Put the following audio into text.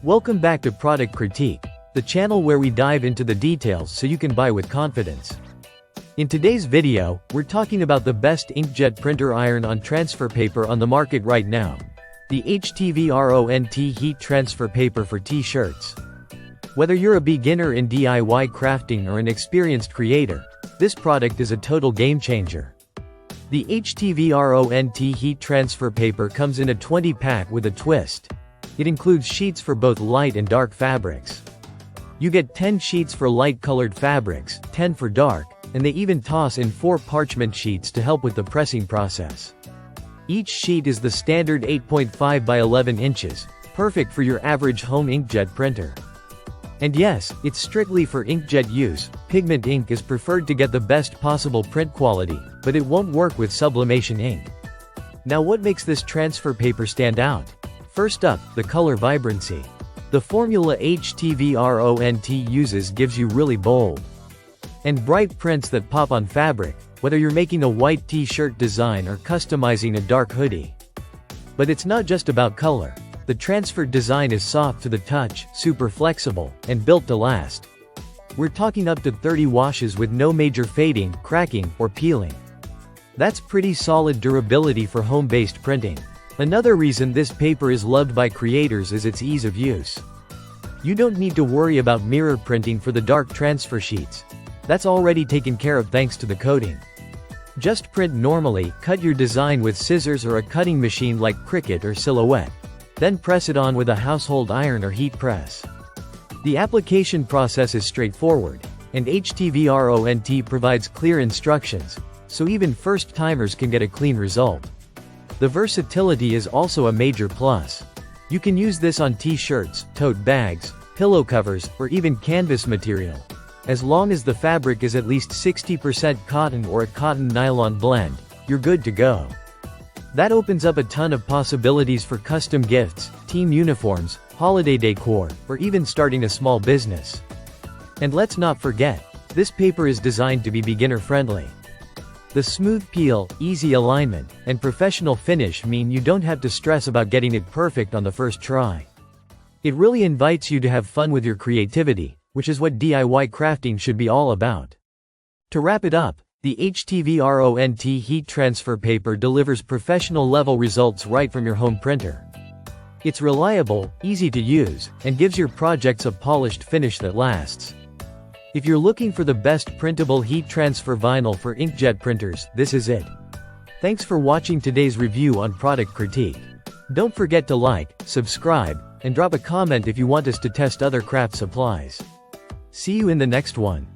Welcome back to Product Critique, the channel where we dive into the details so you can buy with confidence. In today's video, we're talking about the best inkjet printer iron on transfer paper on the market right now. The HTVRONT heat transfer paper for t-shirts. Whether you're a beginner in DIY crafting or an experienced creator, this product is a total game changer. The HTVRONT heat transfer paper comes in a 20-pack with a twist. It includes sheets for both light and dark fabrics. You get 10 sheets for light-colored fabrics, 10 for dark, and they even toss in 4 parchment sheets to help with the pressing process. Each sheet is the standard 8.5 by 11 inches, perfect for your average home inkjet printer. And yes, it's strictly for inkjet use. Pigment ink is preferred to get the best possible print quality, but it won't work with sublimation ink. Now what makes this transfer paper stand out? First up, the color vibrancy. The formula HTVRONT uses gives you really bold and bright prints that pop on fabric, whether you're making a white t-shirt design or customizing a dark hoodie. But it's not just about color. The transferred design is soft to the touch, super flexible, and built to last. We're talking up to 30 washes with no major fading, cracking, or peeling. That's pretty solid durability for home-based printing. Another reason this paper is loved by creators is its ease of use. You don't need to worry about mirror printing for the dark transfer sheets. That's already taken care of thanks to the coating. Just print normally, cut your design with scissors or a cutting machine like Cricut or Silhouette. Then press it on with a household iron or heat press. The application process is straightforward, and HTVRONT provides clear instructions, so even first-timers can get a clean result. The versatility is also a major plus. You can use this on t-shirts, tote bags, pillow covers, or even canvas material. As long as the fabric is at least 60% cotton or a cotton-nylon blend, you're good to go. That opens up a ton of possibilities for custom gifts, team uniforms, holiday decor, or even starting a small business. And let's not forget, this paper is designed to be beginner-friendly. The smooth peel, easy alignment, and professional finish mean you don't have to stress about getting it perfect on the first try. It really invites you to have fun with your creativity, which is what DIY crafting should be all about. To wrap it up, the HTVRONT heat transfer paper delivers professional-level results right from your home printer. It's reliable, easy to use, and gives your projects a polished finish that lasts. If you're looking for the best printable heat transfer vinyl for inkjet printers, this is it. Thanks for watching today's review on Product Critique. Don't forget to like, subscribe, and drop a comment if you want us to test other craft supplies. See you in the next one.